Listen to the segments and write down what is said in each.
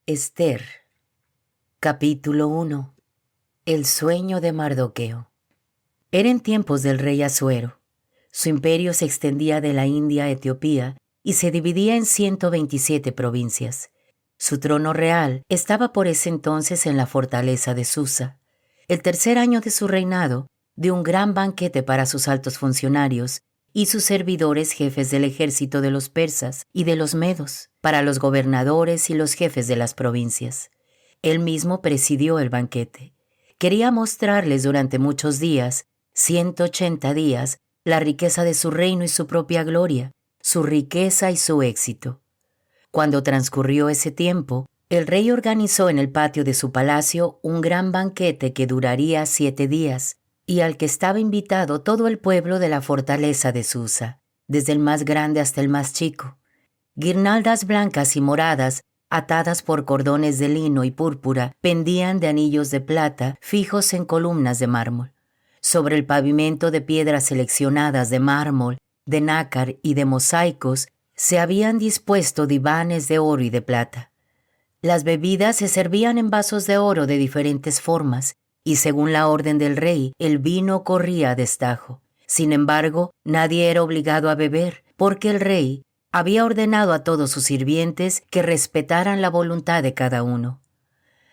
Ester, capítulo 1. El sueño de Mardoqueo. Eran tiempos del rey Asuero. Su imperio se extendía de la India a Etiopía y se dividía en 127 provincias. Su trono real estaba por ese entonces en la fortaleza de Susa. El tercer año de su reinado dio un gran banquete para sus altos funcionarios y sus servidores jefes del ejército de los persas y de los medos, para los gobernadores y los jefes de las provincias. Él mismo presidió el banquete. Quería mostrarles durante muchos días, 180 días, la riqueza de su reino y su propia gloria, su riqueza y su éxito. Cuando transcurrió ese tiempo, el rey organizó en el patio de su palacio un gran banquete que duraría 7 días, y al que estaba invitado todo el pueblo de la fortaleza de Susa, desde el más grande hasta el más chico. Guirnaldas blancas y moradas, atadas por cordones de lino y púrpura, pendían de anillos de plata fijos en columnas de mármol. Sobre el pavimento de piedras seleccionadas de mármol, de nácar y de mosaicos, se habían dispuesto divanes de oro y de plata. Las bebidas se servían en vasos de oro de diferentes formas, y según la orden del rey, el vino corría a destajo. Sin embargo, nadie era obligado a beber, porque el rey había ordenado a todos sus sirvientes que respetaran la voluntad de cada uno.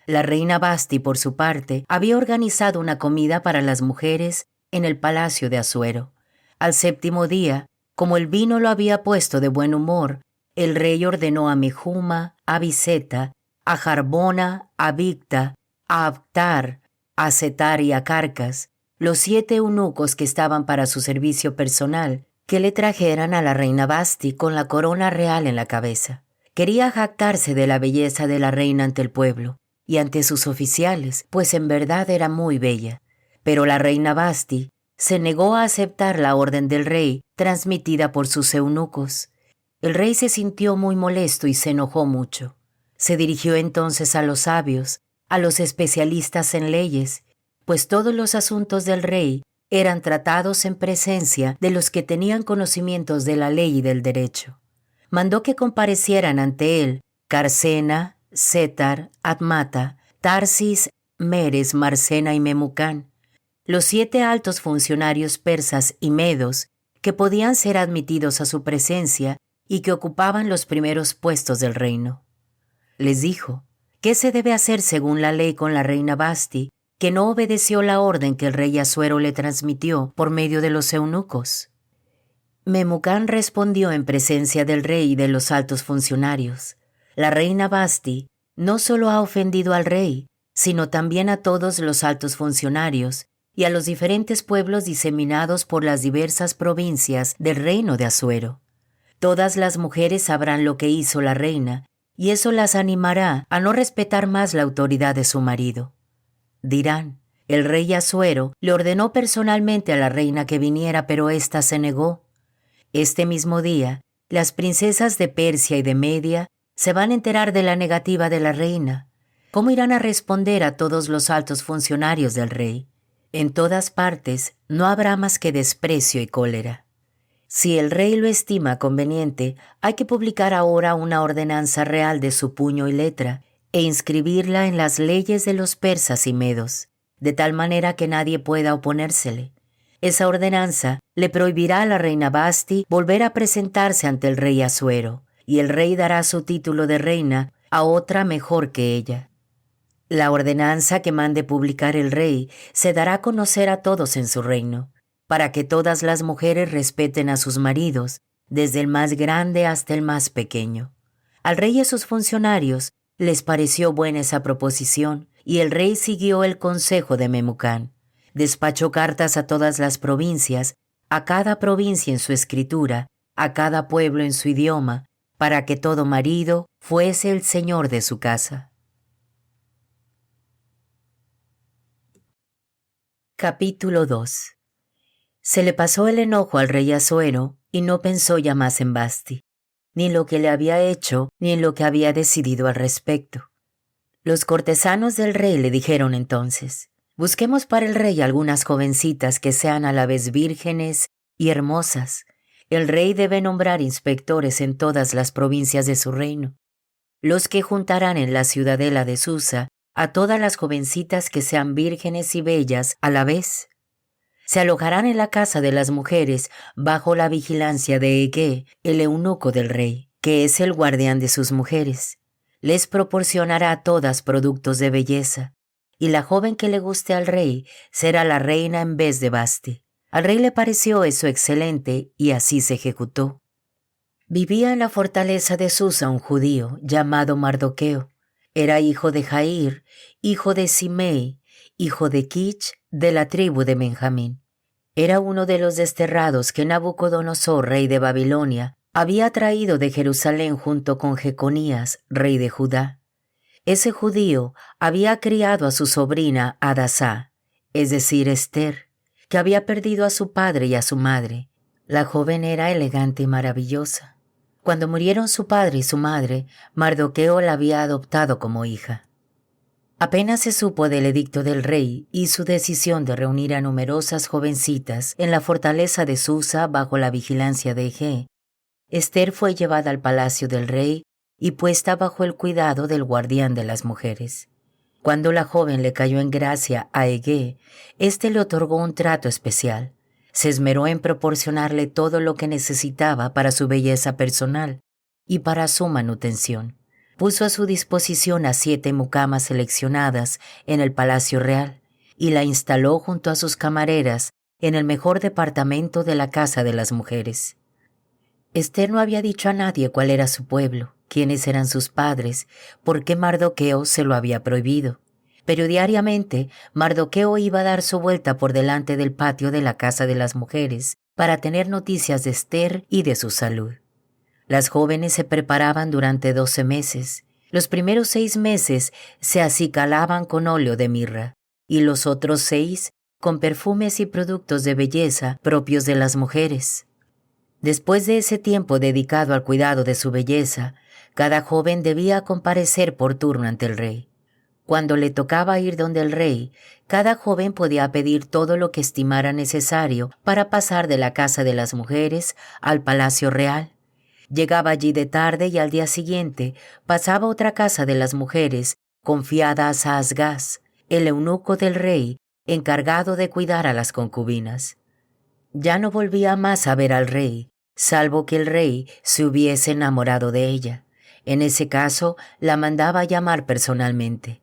La reina Basti, por su parte, había organizado una comida para las mujeres en el palacio de Asuero. Al séptimo día, como el vino lo había puesto de buen humor, el rey ordenó a Mejuma, a Biceta, a Jarbona, a Bicta, a Abtar, a Setar y a Carcas, los 7 eunucos que estaban para su servicio personal, que le trajeran a la reina Basti con la corona real en la cabeza. Quería jactarse de la belleza de la reina ante el pueblo y ante sus oficiales, pues en verdad era muy bella. Pero la reina Basti se negó a aceptar la orden del rey transmitida por sus eunucos. El rey se sintió muy molesto y se enojó mucho. Se dirigió entonces a los sabios, a los especialistas en leyes, pues todos los asuntos del rey eran tratados en presencia de los que tenían conocimientos de la ley y del derecho. Mandó que comparecieran ante él Carcena, Setar, Admata, Tarsis, Meres, Marcena y Memucán, los 7 altos funcionarios persas y medos que podían ser admitidos a su presencia y que ocupaban los primeros puestos del reino. Les dijo: ¿qué se debe hacer según la ley con la reina Basti, que no obedeció la orden que el rey Asuero le transmitió por medio de los eunucos? Memucán respondió en presencia del rey y de los altos funcionarios: la reina Basti no solo ha ofendido al rey, sino también a todos los altos funcionarios y a los diferentes pueblos diseminados por las diversas provincias del reino de Asuero. Todas las mujeres sabrán lo que hizo la reina, y eso las animará a no respetar más la autoridad de su marido. Dirán: el rey Asuero le ordenó personalmente a la reina que viniera, pero ésta se negó. Este mismo día, las princesas de Persia y de Media se van a enterar de la negativa de la reina. ¿Cómo irán a responder a todos los altos funcionarios del rey? En todas partes no habrá más que desprecio y cólera. Si el rey lo estima conveniente, hay que publicar ahora una ordenanza real de su puño y letra e inscribirla en las leyes de los persas y medos, de tal manera que nadie pueda oponérsele. Esa ordenanza le prohibirá a la reina Basti volver a presentarse ante el rey Asuero, y el rey dará su título de reina a otra mejor que ella. La ordenanza que mande publicar el rey se dará a conocer a todos en su reino, para que todas las mujeres respeten a sus maridos, desde el más grande hasta el más pequeño. Al rey y a sus funcionarios les pareció buena esa proposición, y el rey siguió el consejo de Memucán. Despachó cartas a todas las provincias, a cada provincia en su escritura, a cada pueblo en su idioma, para que todo marido fuese el señor de su casa. Capítulo 2. Se le pasó el enojo al rey Asuero y no pensó ya más en Basti, ni en lo que le había hecho, ni en lo que había decidido al respecto. Los cortesanos del rey le dijeron entonces: busquemos para el rey algunas jovencitas que sean a la vez vírgenes y hermosas. El rey debe nombrar inspectores en todas las provincias de su reino. los que juntarán en la ciudadela de Susa a todas las jovencitas que sean vírgenes y bellas a la vez. Se alojarán en la casa de las mujeres bajo la vigilancia de Ege, el eunuco del rey, que es el guardián de sus mujeres. Les proporcionará a todas productos de belleza, y la joven que le guste al rey será la reina en vez de Vasti. Al rey le pareció eso excelente y así se ejecutó. Vivía en la fortaleza de Susa un judío llamado Mardoqueo. Era hijo de Jair, hijo de Simei, hijo de Kich, de la tribu de Benjamín. Era uno de los desterrados que Nabucodonosor, rey de Babilonia, había traído de Jerusalén junto con Jeconías, rey de Judá. Ese judío había criado a su sobrina Adasá, es decir, Esther, que había perdido a su padre y a su madre. La joven era elegante y maravillosa. Cuando murieron su padre y su madre, Mardoqueo la había adoptado como hija. Apenas se supo del edicto del rey y su decisión de reunir a numerosas jovencitas en la fortaleza de Susa bajo la vigilancia de Ege, Esther fue llevada al palacio del rey y puesta bajo el cuidado del guardián de las mujeres. Cuando la joven le cayó en gracia a Ege, éste le otorgó un trato especial. Se esmeró en proporcionarle todo lo que necesitaba para su belleza personal y para su manutención. Puso a su disposición a 7 mucamas seleccionadas en el Palacio Real y la instaló junto a sus camareras en el mejor departamento de la casa de las mujeres. Esther no había dicho a nadie cuál era su pueblo, quiénes eran sus padres, porque Mardoqueo se lo había prohibido. Pero diariamente Mardoqueo iba a dar su vuelta por delante del patio de la casa de las mujeres para tener noticias de Esther y de su salud. Las jóvenes se preparaban durante 12 meses. Los primeros 6 meses se acicalaban con óleo de mirra y los otros 6 con perfumes y productos de belleza propios de las mujeres. Después de ese tiempo dedicado al cuidado de su belleza, cada joven debía comparecer por turno ante el rey. Cuando le tocaba ir donde el rey, cada joven podía pedir todo lo que estimara necesario para pasar de la casa de las mujeres al palacio real. Llegaba allí de tarde y al día siguiente pasaba a otra casa de las mujeres, confiada a Saasgaz, el eunuco del rey, encargado de cuidar a las concubinas. Ya no volvía más a ver al rey, salvo que el rey se hubiese enamorado de ella. En ese caso, la mandaba a llamar personalmente.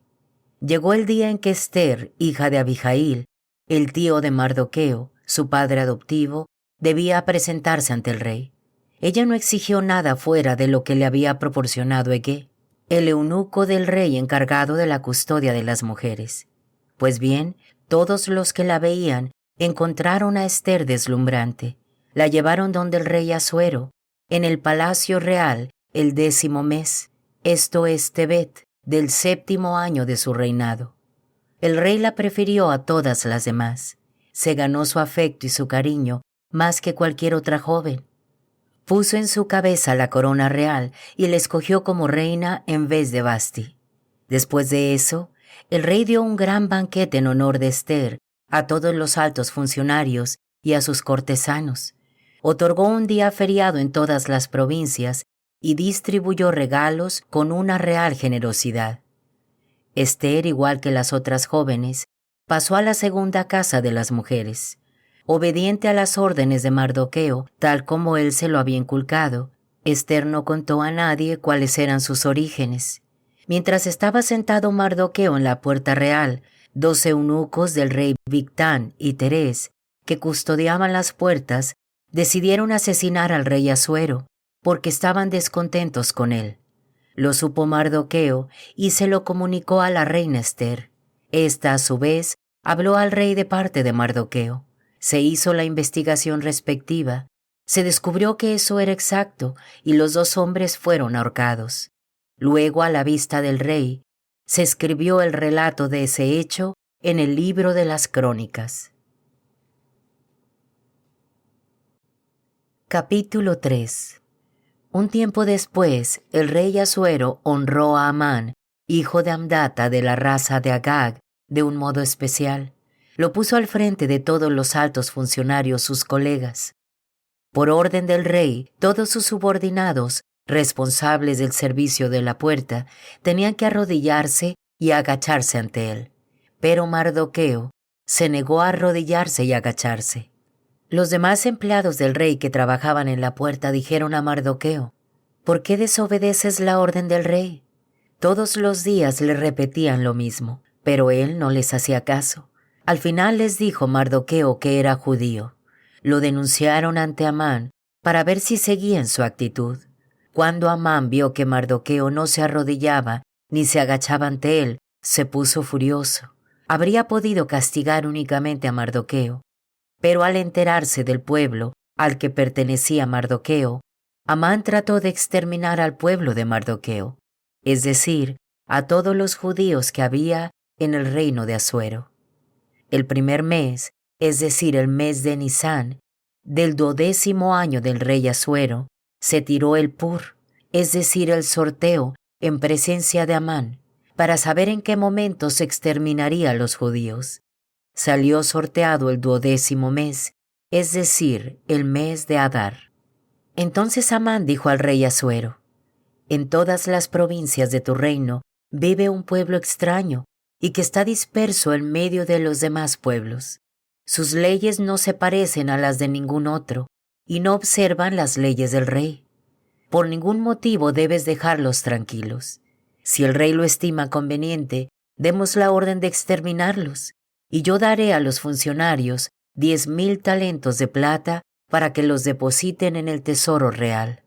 Llegó el día en que Esther, hija de Abijail, el tío de Mardoqueo, su padre adoptivo, debía presentarse ante el rey. Ella no exigió nada fuera de lo que le había proporcionado Ege, el eunuco del rey encargado de la custodia de las mujeres. Pues bien, todos los que la veían encontraron a Esther deslumbrante. La llevaron donde el rey Asuero, en el palacio real, el 10º mes, esto es Tebet, del 7º año de su reinado. El rey la prefirió a todas las demás. Se ganó su afecto y su cariño más que cualquier otra joven. Puso en su cabeza la corona real y la escogió como reina en vez de Vasti. Después de eso, el rey dio un gran banquete en honor de Esther a todos los altos funcionarios y a sus cortesanos. Otorgó un día feriado en todas las provincias y distribuyó regalos con una real generosidad. Esther, igual que las otras jóvenes, pasó a la segunda casa de las mujeres. Obediente a las órdenes de Mardoqueo, tal como él se lo había inculcado, Esther no contó a nadie cuáles eran sus orígenes. Mientras estaba sentado Mardoqueo en la puerta real, 2 eunucos del rey Bigtán y Teres, que custodiaban las puertas, decidieron asesinar al rey Asuero, porque estaban descontentos con él. Lo supo Mardoqueo y se lo comunicó a la reina Esther. Esta, a su vez, habló al rey de parte de Mardoqueo. Se hizo la investigación respectiva. Se descubrió que eso era exacto y los 2 hombres fueron ahorcados. Luego, a la vista del rey, se escribió el relato de ese hecho en el libro de las crónicas. Capítulo 3. Un tiempo después, el rey Asuero honró a Amán, hijo de Amdata de la raza de Agag, de un modo especial. Lo puso al frente de todos los altos funcionarios, sus colegas. Por orden del rey, todos sus subordinados responsables del servicio de la puerta, tenían que arrodillarse y agacharse ante él. Pero Mardoqueo se negó a arrodillarse y agacharse. Los demás empleados del rey que trabajaban en la puerta dijeron a Mardoqueo: ¿por qué desobedeces la orden del rey? Todos los días le repetían lo mismo, pero él no les hacía caso. Al final les dijo Mardoqueo que era judío. Lo denunciaron ante Amán para ver si seguían su actitud. Cuando Amán vio que Mardoqueo no se arrodillaba ni se agachaba ante él, se puso furioso. Habría podido castigar únicamente a Mardoqueo, pero al enterarse del pueblo al que pertenecía Mardoqueo, Amán trató de exterminar al pueblo de Mardoqueo, es decir, a todos los judíos que había en el reino de Asuero. El primer mes, es decir, el mes de Nisán, del 12º año del rey Asuero, se tiró el pur, es decir, el sorteo, en presencia de Amán, para saber en qué momento se exterminaría a los judíos. Salió sorteado el 12º mes, es decir, el mes de Adar. Entonces Amán dijo al rey Asuero: en todas las provincias de tu reino vive un pueblo extraño y que está disperso en medio de los demás pueblos. Sus leyes no se parecen a las de ningún otro y no observan las leyes del rey. Por ningún motivo debes dejarlos tranquilos. Si el rey lo estima conveniente, demos la orden de exterminarlos, y yo daré a los funcionarios 10,000 talentos de plata para que los depositen en el tesoro real.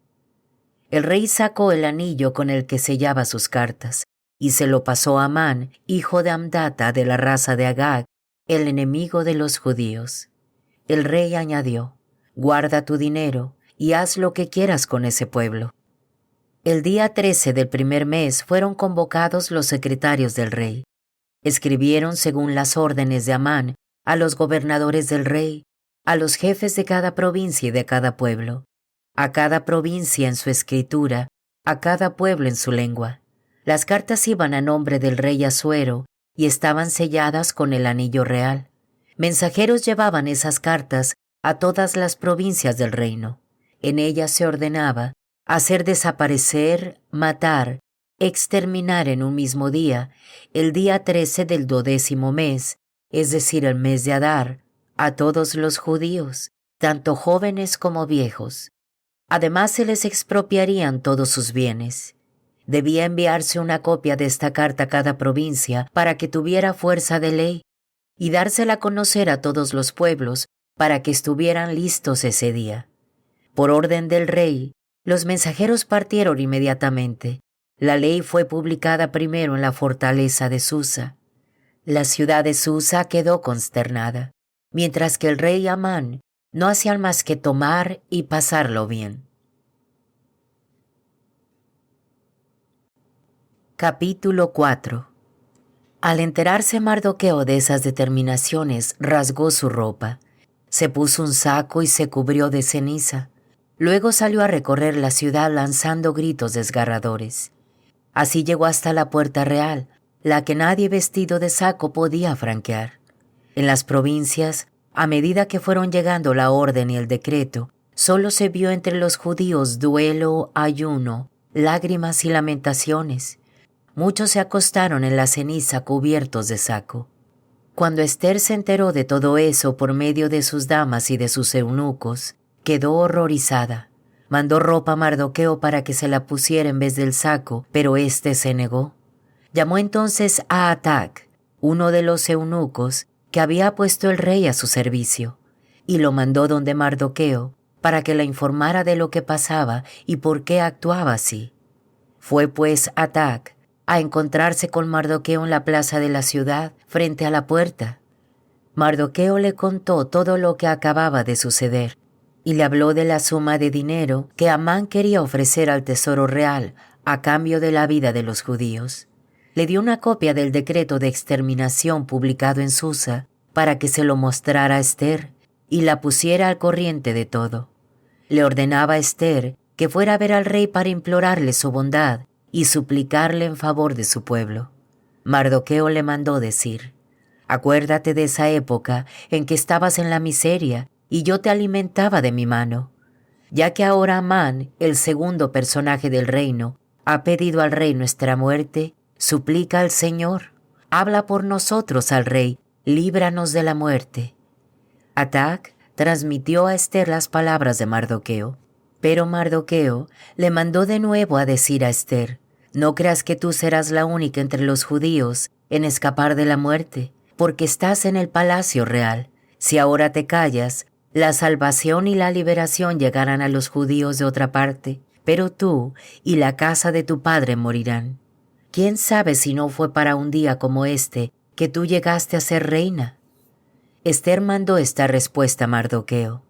El rey sacó el anillo con el que sellaba sus cartas y se lo pasó a Amán, hijo de Amdata de la raza de Agag, el enemigo de los judíos. El rey añadió: guarda tu dinero y haz lo que quieras con ese pueblo. El día 13 del primer mes fueron convocados los secretarios del rey. Escribieron según las órdenes de Amán a los gobernadores del rey, a los jefes de cada provincia y de cada pueblo, a cada provincia en su escritura, a cada pueblo en su lengua. Las cartas iban a nombre del rey Asuero y estaban selladas con el anillo real. Mensajeros llevaban esas cartas a todas las provincias del reino. En ellas se ordenaba hacer desaparecer, matar, exterminar en un mismo día, el día 13 del 12º mes, es decir, el mes de Adar, a todos los judíos, tanto jóvenes como viejos. Además se les expropiarían todos sus bienes. Debía enviarse una copia de esta carta a cada provincia para que tuviera fuerza de ley y dársela a conocer a todos los pueblos para que estuvieran listos ese día. Por orden del rey, los mensajeros partieron inmediatamente. La ley fue publicada primero en la fortaleza de Susa. La ciudad de Susa quedó consternada, mientras que el rey Amán no hacían más que tomar y pasarlo bien. Capítulo 4. Al enterarse Mardoqueo de esas determinaciones, rasgó su ropa, se puso un saco y se cubrió de ceniza. Luego salió a recorrer la ciudad lanzando gritos desgarradores. Así llegó hasta la puerta real, la que nadie vestido de saco podía franquear. En las provincias, a medida que fueron llegando la orden y el decreto, solo se vio entre los judíos duelo, ayuno, lágrimas y lamentaciones. Muchos se acostaron en la ceniza cubiertos de saco. Cuando Ester se enteró de todo eso por medio de sus damas y de sus eunucos, quedó horrorizada. Mandó ropa a Mardoqueo para que se la pusiera en vez del saco, pero éste se negó. Llamó entonces a Atac, uno de los eunucos que había puesto el rey a su servicio, y lo mandó donde Mardoqueo para que la informara de lo que pasaba y por qué actuaba así. Fue pues Atac a encontrarse con Mardoqueo en la plaza de la ciudad, frente a la puerta. Mardoqueo le contó todo lo que acababa de suceder, y le habló de la suma de dinero que Amán quería ofrecer al tesoro real a cambio de la vida de los judíos. Le dio una copia del decreto de exterminación publicado en Susa para que se lo mostrara a Ester y la pusiera al corriente de todo. Le ordenaba a Ester que fuera a ver al rey para implorarle su bondad y suplicarle en favor de su pueblo. Mardoqueo le mandó decir: acuérdate de esa época en que estabas en la miseria y yo te alimentaba de mi mano. ya que ahora Amán, el segundo personaje del reino, ha pedido al rey nuestra muerte, suplica al Señor, habla por nosotros al rey, líbranos de la muerte». Atac transmitió a Ester las palabras de Mardoqueo, pero Mardoqueo le mandó de nuevo a decir a Ester: «No creas que tú serás la única entre los judíos en escapar de la muerte, porque estás en el palacio real. Si ahora te callas, la salvación y la liberación llegarán a los judíos de otra parte, pero tú y la casa de tu padre morirán. ¿Quién sabe si no fue para un día como este que tú llegaste a ser reina?». Ester mandó esta respuesta a Mardoqueo: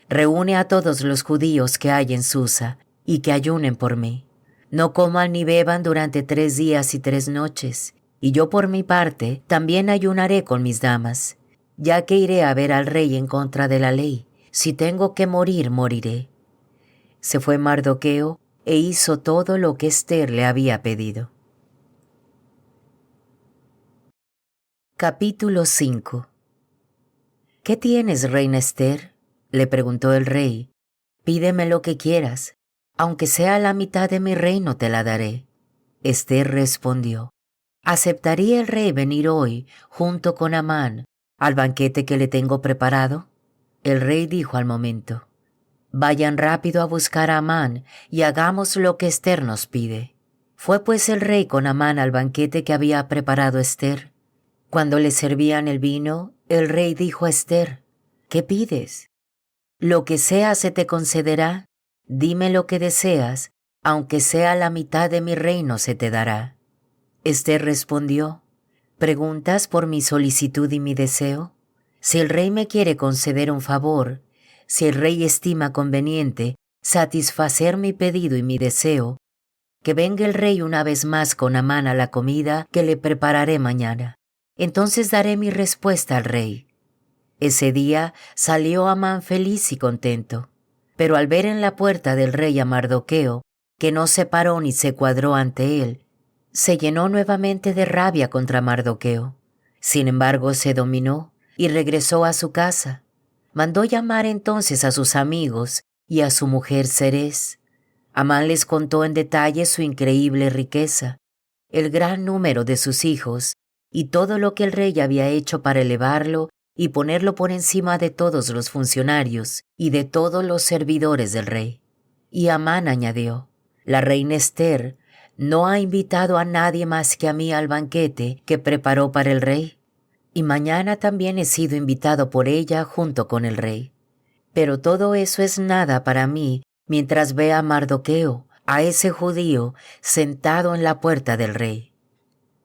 «Reúne a todos los judíos que hay en Susa y que ayunen por mí. No coman ni beban durante 3 días y 3 noches, y yo por mi parte también ayunaré con mis damas, ya que iré a ver al rey en contra de la ley. Si tengo que morir, moriré». Se fue Mardoqueo e hizo todo lo que Ester le había pedido. Capítulo 5. «¿Qué tienes, reina Ester?», le preguntó el rey. «Pídeme lo que quieras, aunque sea la mitad de mi reino te la daré». Ester respondió: «¿Aceptaría el rey venir hoy, junto con Amán, al banquete que le tengo preparado?». El rey dijo al momento: «Vayan rápido a buscar a Amán y hagamos lo que Ester nos pide». Fue pues el rey con Amán al banquete que había preparado Ester. Cuando le servían el vino, el rey dijo a Ester: «¿Qué pides?». «Lo que sea se te concederá. Dime lo que deseas, aunque sea la mitad de mi reino se te dará». Ester respondió: «¿Preguntas por mi solicitud y mi deseo? Si el rey me quiere conceder un favor, si el rey estima conveniente satisfacer mi pedido y mi deseo, que venga el rey una vez más con Amán a la comida que le prepararé mañana. Entonces daré mi respuesta al rey». Ese día salió Amán feliz y contento, pero al ver en la puerta del rey a Mardoqueo, que no se paró ni se cuadró ante él, se llenó nuevamente de rabia contra Mardoqueo. Sin embargo, se dominó y regresó a su casa. Mandó llamar entonces a sus amigos y a su mujer Zeres. Amán les contó en detalle su increíble riqueza, el gran número de sus hijos y todo lo que el rey había hecho para elevarlo y ponerlo por encima de todos los funcionarios y de todos los servidores del rey. Y Amán añadió: «La reina Ester no ha invitado a nadie más que a mí al banquete que preparó para el rey, y mañana también he sido invitado por ella junto con el rey. Pero todo eso es nada para mí mientras vea a Mardoqueo, a ese judío, sentado en la puerta del rey».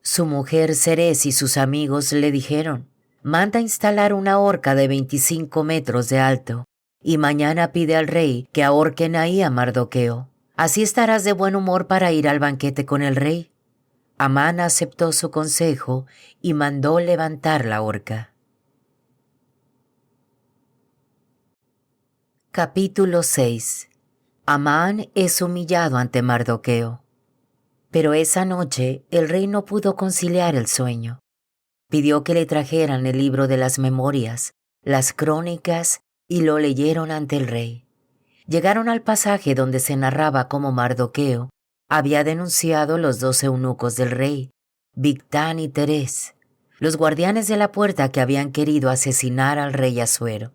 Su mujer Zeres y sus amigos le dijeron: «Manda instalar una horca de 25 metros de alto, y mañana pide al rey que ahorquen ahí a Mardoqueo. Así estarás de buen humor para ir al banquete con el rey». Amán aceptó su consejo y mandó levantar la horca. Capítulo 6. Amán es humillado ante Mardoqueo. Pero esa noche el rey no pudo conciliar el sueño. Pidió que le trajeran el libro de las memorias, las crónicas, y lo leyeron ante el rey. Llegaron al pasaje donde se narraba cómo Mardoqueo había denunciado los 2 eunucos del rey, Bigtán y Teres, los guardianes de la puerta que habían querido asesinar al rey Asuero.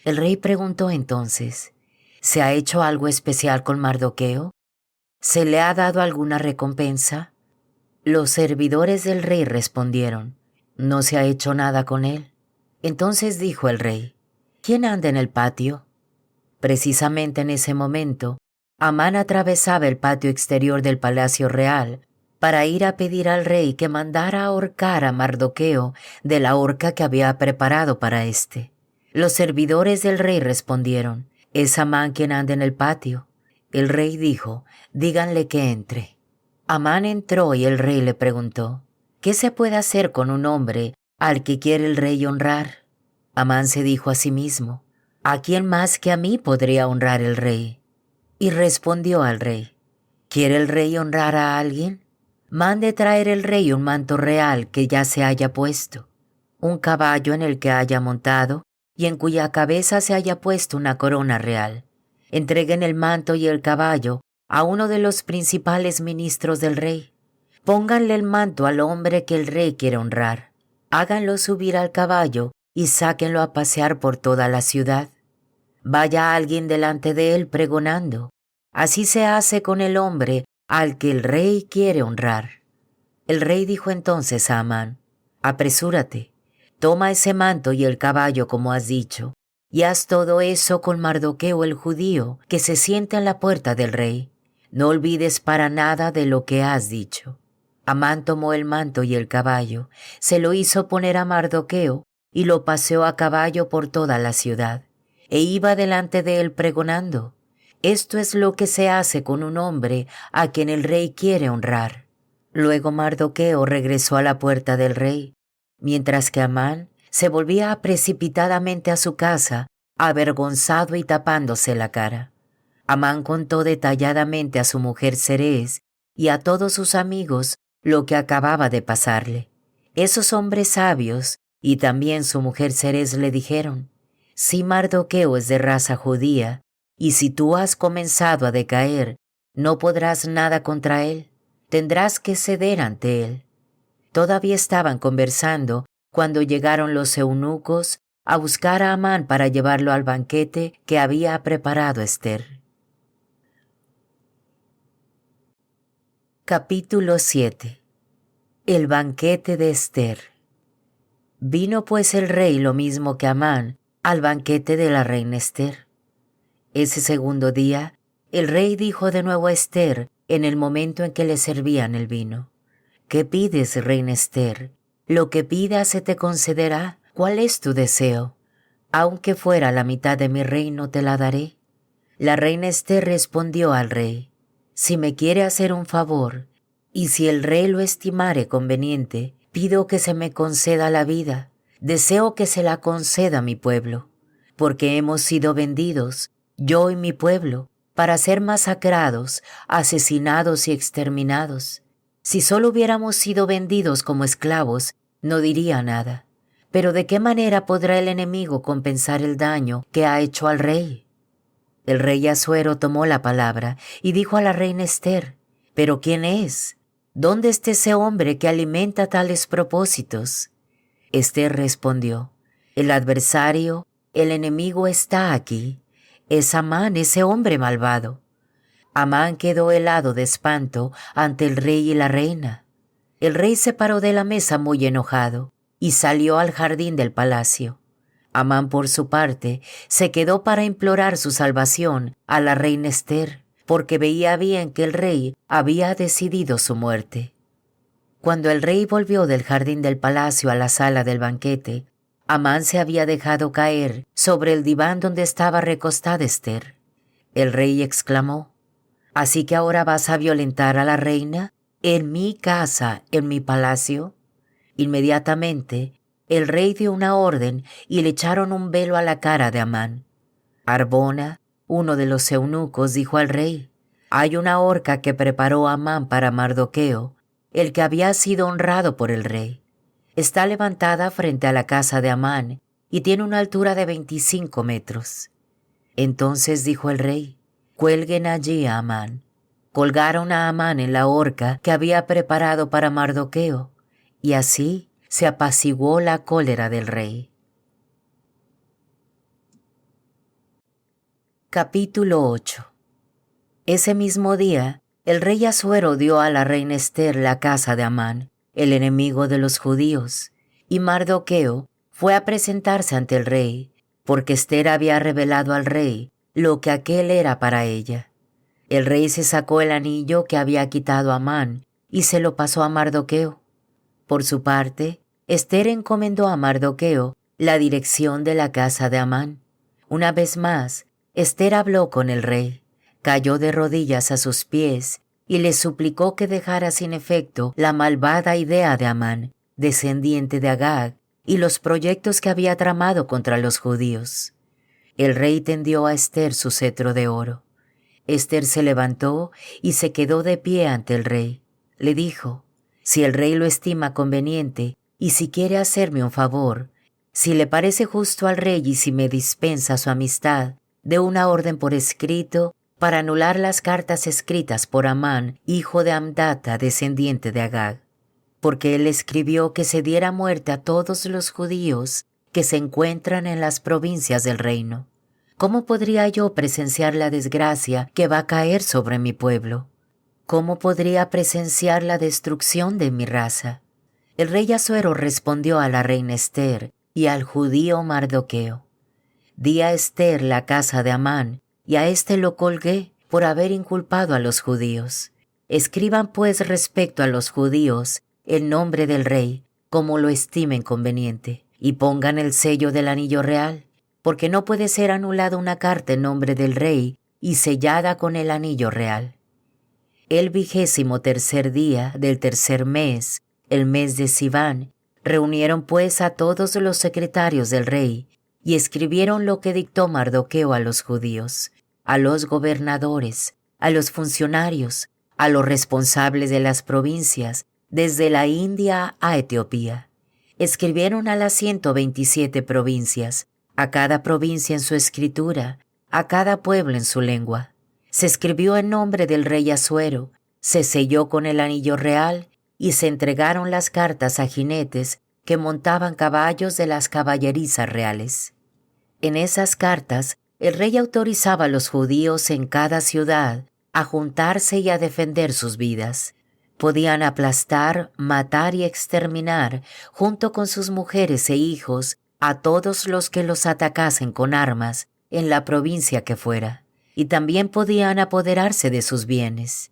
El rey preguntó entonces: ¿se ha hecho algo especial con Mardoqueo? ¿Se le ha dado alguna recompensa? Los servidores del rey respondieron: no se ha hecho nada con él. Entonces dijo el rey: ¿quién anda en el patio? Precisamente en ese momento, Amán atravesaba el patio exterior del palacio real para ir a pedir al rey que mandara ahorcar a Mardoqueo de la horca que había preparado para éste. Los servidores del rey respondieron: es Amán quien anda en el patio. El rey dijo: díganle que entre. Amán entró y el rey le preguntó: ¿qué se puede hacer con un hombre al que quiere el rey honrar? Amán se dijo a sí mismo: ¿a quién más que a mí podría honrar el rey? Y respondió al rey: ¿quiere el rey honrar a alguien? Mande traer el rey un manto real que ya se haya puesto, un caballo en el que haya montado y en cuya cabeza se haya puesto una corona real. entreguen el manto y el caballo a uno de los principales ministros del rey. Pónganle el manto al hombre que el rey quiere honrar. Háganlo subir al caballo y sáquenlo a pasear por toda la ciudad. Vaya alguien delante de él pregonando: así se hace con el hombre al que el rey quiere honrar. El rey dijo entonces a Amán: apresúrate, toma ese manto y el caballo como has dicho, y haz todo eso con Mardoqueo el judío, que se sienta en la puerta del rey. No olvides para nada de lo que has dicho. Amán tomó el manto y el caballo, se lo hizo poner a Mardoqueo y lo paseó a caballo por toda la ciudad, e iba delante de él pregonando: esto es lo que se hace con un hombre a quien el rey quiere honrar. Luego Mardoqueo regresó a la puerta del rey, mientras que Amán se volvía precipitadamente a su casa, avergonzado y tapándose la cara. Amán contó detalladamente a su mujer Zeres y a todos sus amigos lo que acababa de pasarle. Esos hombres sabios y también su mujer Zeres le dijeron: si Mardoqueo es de raza judía, y si tú has comenzado a decaer, no podrás nada contra él, tendrás que ceder ante él. Todavía estaban conversando cuando llegaron los eunucos a buscar a Amán para llevarlo al banquete que había preparado Ester. Capítulo 7. El banquete de Ester. Vino pues el rey lo mismo que Amán al banquete de la reina Ester. Ese segundo día, el rey dijo de nuevo a Ester en el momento en que le servían el vino: ¿qué pides, reina Ester? Lo que pidas se te concederá. ¿Cuál es tu deseo? Aunque fuera la mitad de mi reino, te la daré. La reina Ester respondió al rey: si me quiere hacer un favor, y si el rey lo estimare conveniente, pido que se me conceda la vida. Deseo que se la conceda a mi pueblo, porque hemos sido vendidos, yo y mi pueblo, para ser masacrados, asesinados y exterminados. Si solo hubiéramos sido vendidos como esclavos, no diría nada. Pero ¿de qué manera podrá el enemigo compensar el daño que ha hecho al rey? El rey Asuero tomó la palabra y dijo a la reina Ester: ¿pero quién es? ¿Dónde está ese hombre que alimenta tales propósitos? Ester respondió: el adversario, el enemigo está aquí. Es Amán, ese hombre malvado. Amán quedó helado de espanto ante el rey y la reina. El rey se paró de la mesa muy enojado y salió al jardín del palacio. Amán, por su parte, se quedó para implorar su salvación a la reina Ester, porque veía bien que el rey había decidido su muerte. Cuando el rey volvió del jardín del palacio a la sala del banquete, Amán se había dejado caer sobre el diván donde estaba recostada Ester. El rey exclamó: ¿así que ahora vas a violentar a la reina en mi casa, en mi palacio? Inmediatamente, el rey dio una orden y le echaron un velo a la cara de Amán. Arbona, uno de los eunucos, dijo al rey: hay una horca que preparó Amán para Mardoqueo, el que había sido honrado por el rey. Está levantada frente a la casa de Amán y tiene una altura de 25 metros. Entonces dijo el rey: cuelguen allí a Amán. Colgaron a Amán en la horca que había preparado para Mardoqueo, y así se apaciguó la cólera del rey. Capítulo 8. Ese mismo día, el rey Asuero dio a la reina Ester la casa de Amán, el enemigo de los judíos, y Mardoqueo fue a presentarse ante el rey, porque Ester había revelado al rey lo que aquél era para ella. El rey se sacó el anillo que había quitado Amán y se lo pasó a Mardoqueo. Por su parte, Ester encomendó a Mardoqueo la dirección de la casa de Amán. Una vez más, Ester habló con el rey, cayó de rodillas a sus pies y le suplicó que dejara sin efecto la malvada idea de Amán, descendiente de Agag, y los proyectos que había tramado contra los judíos. El rey tendió a Ester su cetro de oro. Ester se levantó y se quedó de pie ante el rey. Le dijo: si el rey lo estima conveniente y si quiere hacerme un favor, si le parece justo al rey y si me dispensa su amistad, de una orden por escrito para anular las cartas escritas por Amán, hijo de Amdata, descendiente de Agag, porque él escribió que se diera muerte a todos los judíos que se encuentran en las provincias del reino. ¿Cómo podría yo presenciar la desgracia que va a caer sobre mi pueblo? ¿Cómo podría presenciar la destrucción de mi raza? El rey Asuero respondió a la reina Ester y al judío Mardoqueo: Di a Ester la casa de Amán, y a éste lo colgué por haber inculpado a los judíos. Escriban pues respecto a los judíos el nombre del rey, como lo estimen conveniente, y pongan el sello del anillo real, porque no puede ser anulada una carta en nombre del rey y sellada con el anillo real. El 23º día del tercer mes, el mes de Siván, reunieron pues a todos los secretarios del rey y escribieron lo que dictó Mardoqueo a los judíos, a los gobernadores, a los funcionarios, a los responsables de las provincias, desde la India a Etiopía. Escribieron a las 127 provincias, a cada provincia en su escritura, a cada pueblo en su lengua. Se escribió en nombre del rey Asuero, se selló con el anillo real y se entregaron las cartas a jinetes que montaban caballos de las caballerizas reales. En esas cartas, el rey autorizaba a los judíos en cada ciudad a juntarse y a defender sus vidas. Podían aplastar, matar y exterminar, junto con sus mujeres e hijos, a todos los que los atacasen con armas en la provincia que fuera, y también podían apoderarse de sus bienes.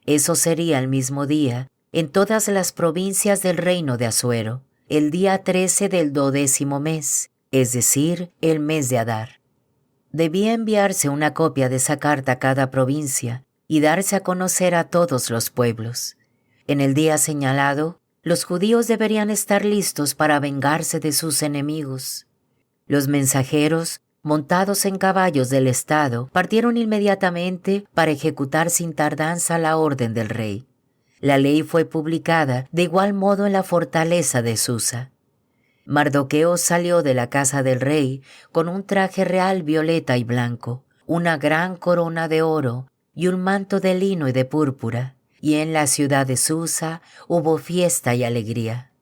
Eso sería el mismo día en todas las provincias del reino de Asuero, el día 13 del 12º mes, es decir, el mes de Adar. Debía enviarse una copia de esa carta a cada provincia y darse a conocer a todos los pueblos. En el día señalado, los judíos deberían estar listos para vengarse de sus enemigos. Los mensajeros, montados en caballos del estado, partieron inmediatamente para ejecutar sin tardanza la orden del rey. La ley fue publicada de igual modo en la fortaleza de Susa. Mardoqueo salió de la casa del rey con un traje real violeta y blanco, una gran corona de oro y un manto de lino y de púrpura, y en la ciudad de Susa hubo fiesta y alegría.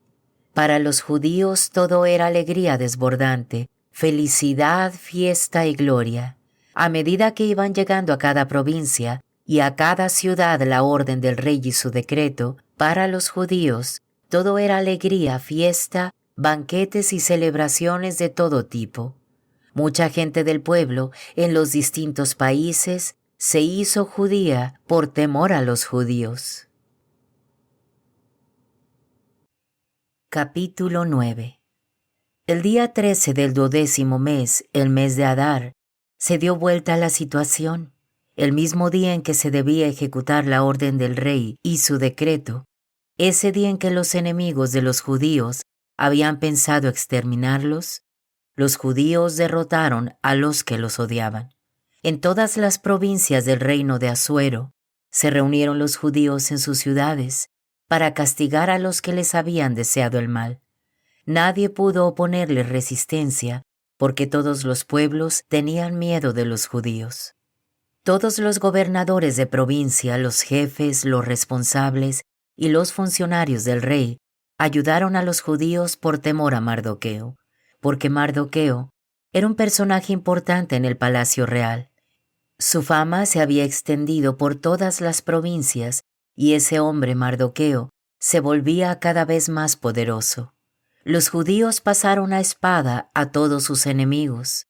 Para los judíos todo era alegría desbordante, felicidad, fiesta y gloria. A medida que iban llegando a cada provincia y a cada ciudad la orden del rey y su decreto, para los judíos todo era alegría, fiesta, banquetes y celebraciones de todo tipo. Mucha gente del pueblo en los distintos países se hizo judía por temor a los judíos. Capítulo 9. El día 13 del 12º mes, el mes de Adar, se dio vuelta a la situación. El mismo día en que se debía ejecutar la orden del rey y su decreto, ese día en que los enemigos de los judíos habían pensado exterminarlos, los judíos derrotaron a los que los odiaban. En todas las provincias del reino de Asuero se reunieron los judíos en sus ciudades para castigar a los que les habían deseado el mal. Nadie pudo oponerles resistencia porque todos los pueblos tenían miedo de los judíos. Todos los gobernadores de provincia, los jefes, los responsables y los funcionarios del rey ayudaron a los judíos por temor a Mardoqueo, porque Mardoqueo era un personaje importante en el palacio real. Su fama se había extendido por todas las provincias y ese hombre Mardoqueo se volvía cada vez más poderoso. Los judíos pasaron a espada a todos sus enemigos.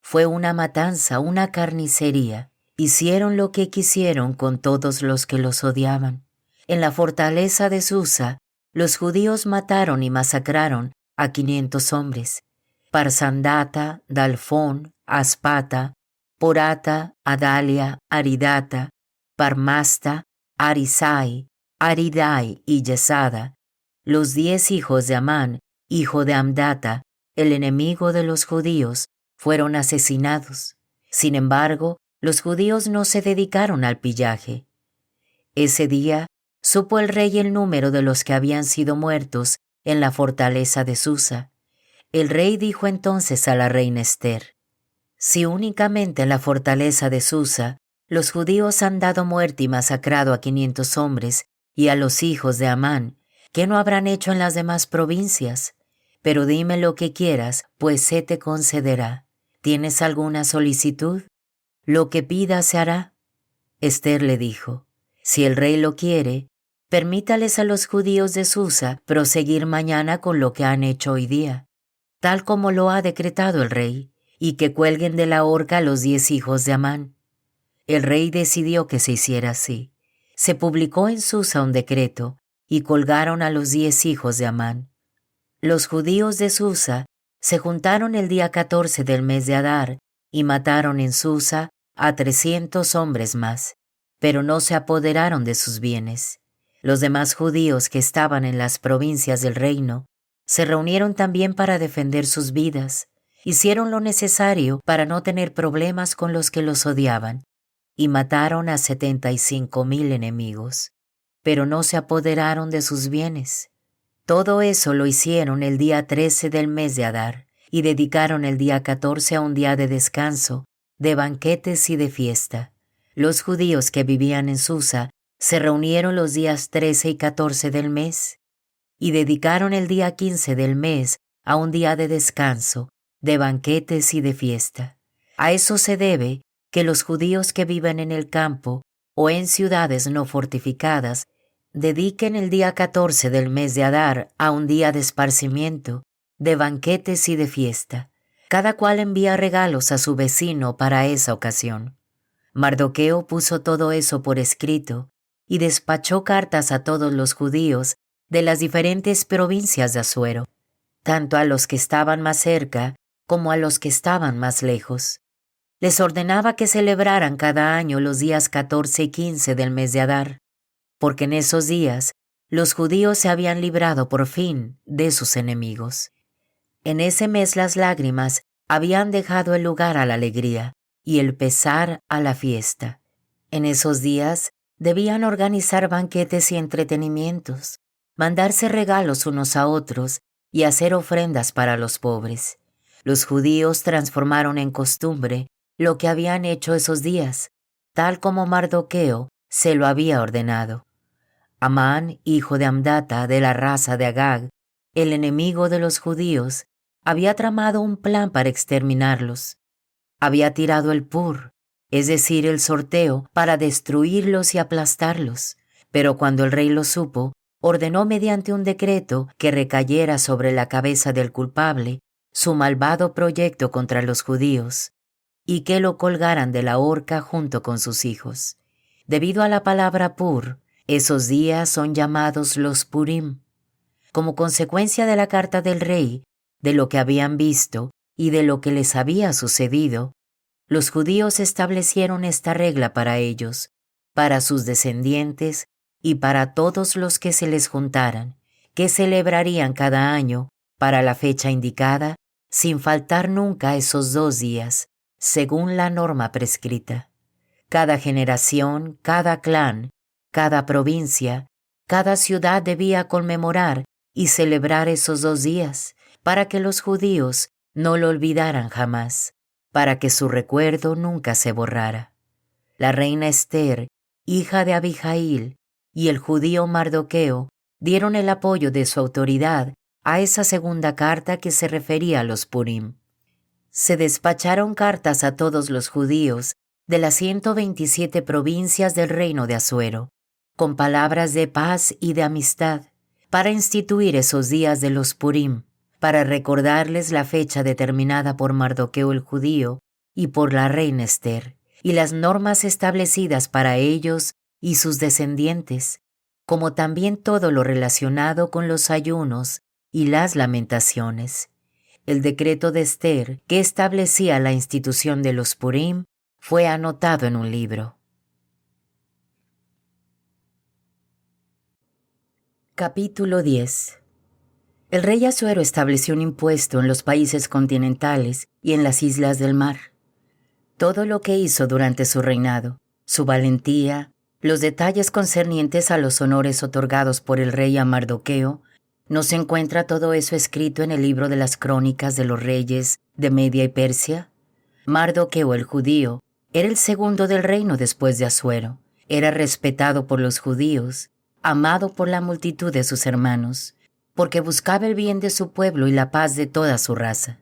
Fue una matanza, una carnicería. Hicieron lo que quisieron con todos los que los odiaban. En la fortaleza de Susa, los judíos mataron y masacraron a 500 hombres. Parsandata, Dalfón, Aspata, Porata, Adalia, Aridata, Parmasta, Arisai, Aridai y Yesada, los 10 hijos de Amán, hijo de Amdata, el enemigo de los judíos, fueron asesinados. Sin embargo, los judíos no se dedicaron al pillaje. Ese día supo el rey el número de los que habían sido muertos en la fortaleza de Susa. El rey dijo entonces a la reina Ester: Si únicamente en la fortaleza de Susa los judíos han dado muerte y masacrado a 500 hombres y a los hijos de Amán, ¿qué no habrán hecho en las demás provincias? Pero dime lo que quieras, pues se te concederá. ¿Tienes alguna solicitud? Lo que pidas se hará. Ester le dijo, si el rey lo quiere, permítales a los judíos de Susa proseguir mañana con lo que han hecho hoy día, tal como lo ha decretado el rey, y que cuelguen de la horca a los 10 hijos de Amán. El rey decidió que se hiciera así. Se publicó en Susa un decreto, y colgaron a los 10 hijos de Amán. Los judíos de Susa se juntaron el día 14 del mes de Adar, y mataron en Susa a 300 hombres más, pero no se apoderaron de sus bienes. Los demás judíos que estaban en las provincias del reino se reunieron también para defender sus vidas. Hicieron lo necesario para no tener problemas con los que los odiaban, y mataron a 75,000 enemigos, pero no se apoderaron de sus bienes. Todo eso lo hicieron el día 13 del mes de Adar, y dedicaron el día 14 a un día de descanso, de banquetes y de fiesta. Los judíos que vivían en Susa se reunieron los días 13 y 14 del mes, y dedicaron el día 15 del mes a un día de descanso, de banquetes y de fiesta. A eso se debe que los judíos que viven en el campo o en ciudades no fortificadas dediquen el día 14 del mes de Adar a un día de esparcimiento, de banquetes y de fiesta. Cada cual envía regalos a su vecino para esa ocasión. Mardoqueo puso todo eso por escrito y despachó cartas a todos los judíos de las diferentes provincias de Asuero, tanto a los que estaban más cerca como a los que estaban más lejos. Les ordenaba que celebraran cada año los días 14 y 15 del mes de Adar, porque en esos días los judíos se habían librado por fin de sus enemigos. En ese mes las lágrimas habían dejado el lugar a la alegría y el pesar a la fiesta. En esos días debían organizar banquetes y entretenimientos, mandarse regalos unos a otros y hacer ofrendas para los pobres. Los judíos transformaron en costumbre lo que habían hecho esos días, tal como Mardoqueo se lo había ordenado. Amán, hijo de Amdata, de la raza de Agag, el enemigo de los judíos, había tramado un plan para exterminarlos. Había tirado el pur, es decir, el sorteo, para destruirlos y aplastarlos. Pero cuando el rey lo supo, ordenó mediante un decreto que recayera sobre la cabeza del culpable su malvado proyecto contra los judíos, y que lo colgaran de la horca junto con sus hijos. Debido a la palabra pur, esos días son llamados los Purim. Como consecuencia de la carta del rey, de lo que habían visto y de lo que les había sucedido, los judíos establecieron esta regla para ellos, para sus descendientes y para todos los que se les juntaran, que celebrarían cada año, para la fecha indicada, sin faltar nunca esos 2 días, según la norma prescrita. Cada generación, cada clan, cada provincia, cada ciudad debía conmemorar y celebrar esos 2 días, para que los judíos no lo olvidaran jamás, para que su recuerdo nunca se borrara. La reina Ester, hija de Abijail, y el judío Mardoqueo dieron el apoyo de su autoridad a esa segunda carta que se refería a los Purim. Se despacharon cartas a todos los judíos de las 127 provincias del reino de Asuero, con palabras de paz y de amistad, para instituir esos días de los Purim, para recordarles la fecha determinada por Mardoqueo el judío y por la reina Ester, y las normas establecidas para ellos y sus descendientes, como también todo lo relacionado con los ayunos y las lamentaciones. El decreto de Ester, que establecía la institución de los Purim, fue anotado en un libro. Capítulo 10. El rey Asuero estableció un impuesto en los países continentales y en las islas del mar. Todo lo que hizo durante su reinado, su valentía, los detalles concernientes a los honores otorgados por el rey a Mardoqueo, ¿no se encuentra todo eso escrito en el libro de las crónicas de los reyes de Media y Persia? Mardoqueo el judío era el segundo del reino después de Asuero. Era respetado por los judíos, amado por la multitud de sus hermanos, porque buscaba el bien de su pueblo y la paz de toda su raza.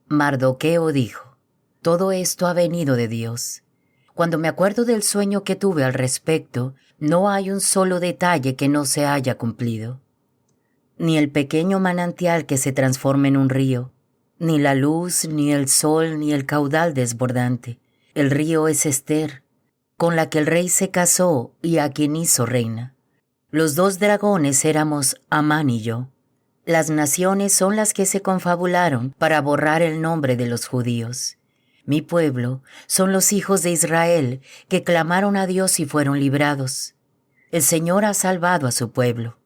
Mardoqueo dijo: todo esto ha venido de Dios. Cuando me acuerdo del sueño que tuve al respecto, no hay un solo detalle que no se haya cumplido. Ni el pequeño manantial que se transforma en un río, ni la luz, ni el sol, ni el caudal desbordante. El río es Ester, con la que el rey se casó y a quien hizo reina. Los dos dragones éramos Amán y yo. Las naciones son las que se confabularon para borrar el nombre de los judíos. Mi pueblo son los hijos de Israel que clamaron a Dios y fueron librados. El Señor ha salvado a su pueblo.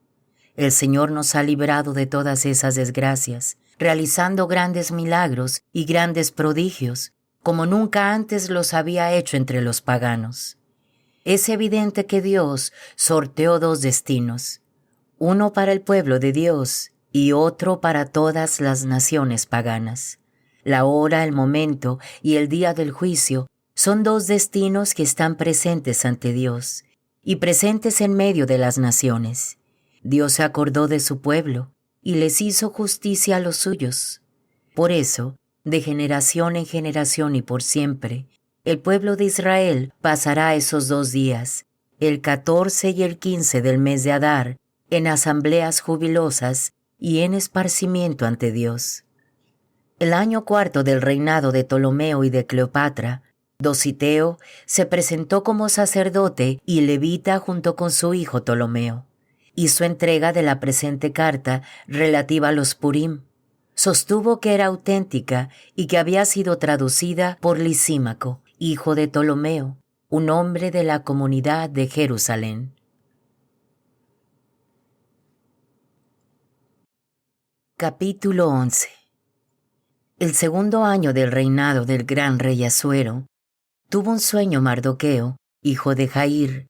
El Señor nos ha librado de todas esas desgracias, realizando grandes milagros y grandes prodigios, como nunca antes los había hecho entre los paganos. Es evidente que Dios sorteó dos destinos, uno para el pueblo de Dios y otro para todas las naciones paganas. La hora, el momento y el día del juicio son dos destinos que están presentes ante Dios y presentes en medio de las naciones. Dios se acordó de su pueblo y les hizo justicia a los suyos. Por eso, de generación en generación y por siempre, el pueblo de Israel pasará esos 2 días, el 14 y el 15 del mes de Adar, en asambleas jubilosas y en esparcimiento ante Dios. El año 4 del reinado de Ptolomeo y de Cleopatra, Dositeo se presentó como sacerdote y levita junto con su hijo Ptolomeo. Hizo entrega de la presente carta relativa a los Purim. Sostuvo que era auténtica y que había sido traducida por Lisímaco, hijo de Ptolomeo, un hombre de la comunidad de Jerusalén. Capítulo 11. El segundo año del reinado del gran rey Asuero, tuvo un sueño Mardoqueo, hijo de Jair,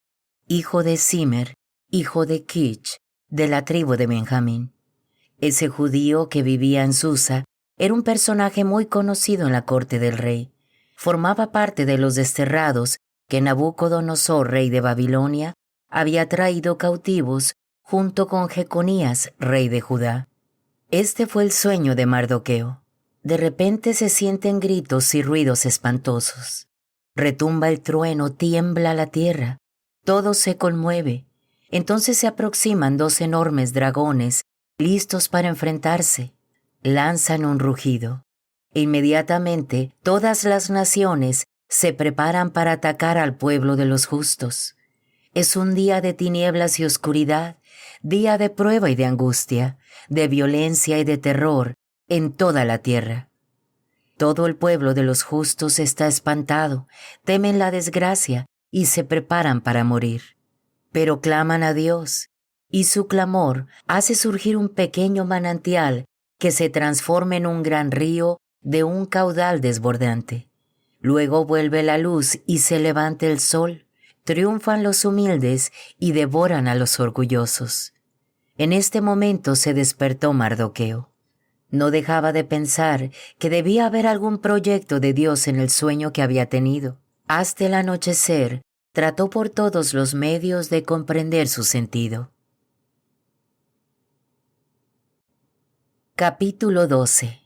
hijo de Simer, hijo de Kich, de la tribu de Benjamín. Ese judío que vivía en Susa era un personaje muy conocido en la corte del rey. Formaba parte de los desterrados que Nabucodonosor, rey de Babilonia, había traído cautivos junto con Jeconías, rey de Judá. Este fue el sueño de Mardoqueo. De repente se sienten gritos y ruidos espantosos. Retumba el trueno, tiembla la tierra, todo se conmueve. Entonces se aproximan 2 enormes dragones, listos para enfrentarse. Lanzan un rugido. E inmediatamente todas las naciones se preparan para atacar al pueblo de los justos. Es un día de tinieblas y oscuridad, día de prueba y de angustia, de violencia y de terror en toda la tierra. Todo el pueblo de los justos está espantado, temen la desgracia y se preparan para morir. Pero claman a Dios, y su clamor hace surgir un pequeño manantial que se transforma en un gran río de un caudal desbordante. Luego vuelve la luz y se levanta el sol, triunfan los humildes y devoran a los orgullosos. En este momento se despertó Mardoqueo. No dejaba de pensar que debía haber algún proyecto de Dios en el sueño que había tenido. Hasta el anochecer, trató por todos los medios de comprender su sentido. Capítulo 12.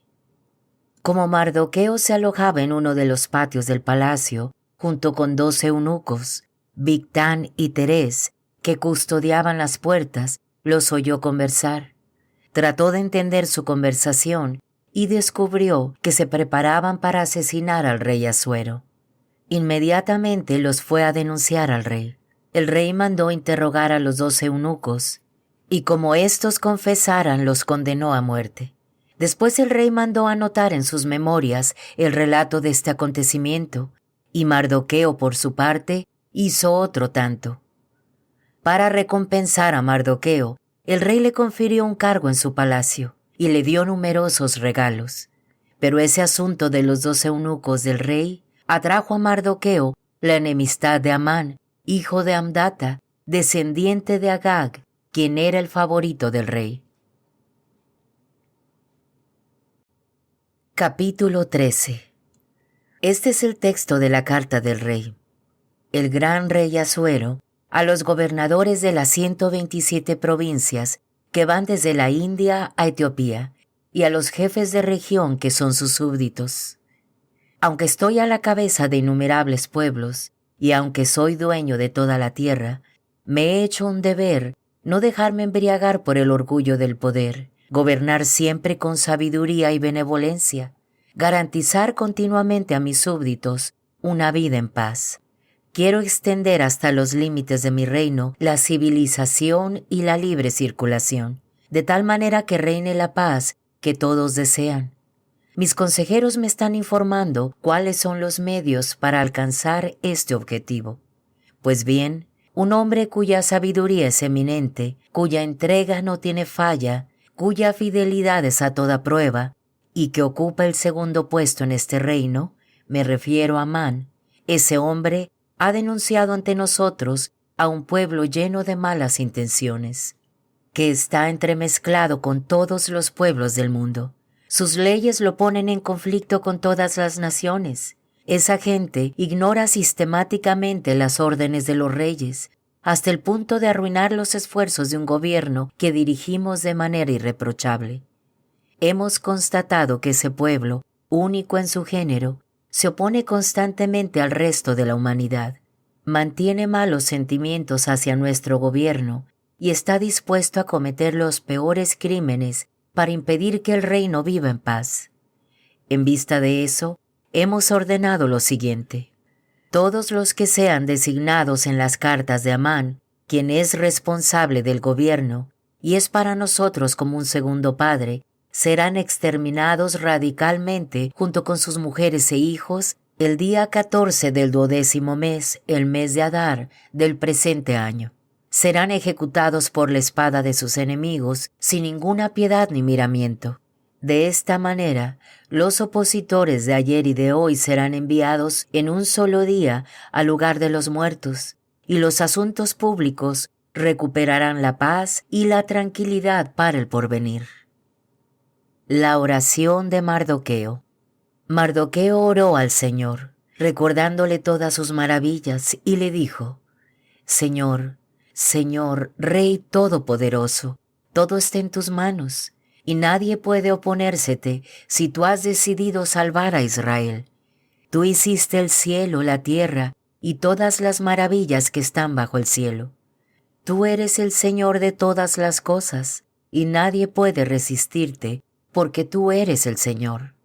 Como Mardoqueo se alojaba en uno de los patios del palacio, junto con 2 eunucos, Bigtán y Teres, que custodiaban las puertas, los oyó conversar. Trató de entender su conversación y descubrió que se preparaban para asesinar al rey Asuero. Inmediatamente los fue a denunciar al rey. El rey mandó interrogar a los 2 eunucos, y como éstos confesaran, los condenó a muerte. Después el rey mandó anotar en sus memorias el relato de este acontecimiento, y Mardoqueo, por su parte, hizo otro tanto. Para recompensar a Mardoqueo, el rey le confirió un cargo en su palacio y le dio numerosos regalos. Pero ese asunto de los 2 eunucos del rey atrajo a Mardoqueo la enemistad de Amán, hijo de Amdata, descendiente de Agag, quien era el favorito del rey. Capítulo 13. Este es el texto de la carta del rey. El gran rey Asuero, a los gobernadores de las 127 provincias que van desde la India a Etiopía, y a los jefes de región que son sus súbditos. Aunque estoy a la cabeza de innumerables pueblos, y aunque soy dueño de toda la tierra, me he hecho un deber no dejarme embriagar por el orgullo del poder, gobernar siempre con sabiduría y benevolencia, garantizar continuamente a mis súbditos una vida en paz. Quiero extender hasta los límites de mi reino la civilización y la libre circulación, de tal manera que reine la paz que todos desean. Mis consejeros me están informando cuáles son los medios para alcanzar este objetivo. Pues bien, un hombre cuya sabiduría es eminente, cuya entrega no tiene falla, cuya fidelidad es a toda prueba, y que ocupa el segundo puesto en este reino, me refiero a Amán, ese hombre ha denunciado ante nosotros a un pueblo lleno de malas intenciones, que está entremezclado con todos los pueblos del mundo. Sus leyes lo ponen en conflicto con todas las naciones. Esa gente ignora sistemáticamente las órdenes de los reyes, hasta el punto de arruinar los esfuerzos de un gobierno que dirigimos de manera irreprochable. Hemos constatado que ese pueblo, único en su género, se opone constantemente al resto de la humanidad, mantiene malos sentimientos hacia nuestro gobierno y está dispuesto a cometer los peores crímenes para impedir que el reino viva en paz. En vista de eso, hemos ordenado lo siguiente. Todos los que sean designados en las cartas de Amán, quien es responsable del gobierno y es para nosotros como un segundo padre, serán exterminados radicalmente junto con sus mujeres e hijos el día 14 del 12º mes, el mes de Adar, del presente año. Serán ejecutados por la espada de sus enemigos sin ninguna piedad ni miramiento. De esta manera, los opositores de ayer y de hoy serán enviados en un solo día al lugar de los muertos, y los asuntos públicos recuperarán la paz y la tranquilidad para el porvenir. La oración de Mardoqueo. Mardoqueo oró al Señor, recordándole todas sus maravillas, y le dijo: Señor, Señor, Rey Todopoderoso, todo está en tus manos, y nadie puede oponérsete si tú has decidido salvar a Israel. Tú hiciste el cielo, la tierra, y todas las maravillas que están bajo el cielo. Tú eres el Señor de todas las cosas, y nadie puede resistirte, porque tú eres el Señor.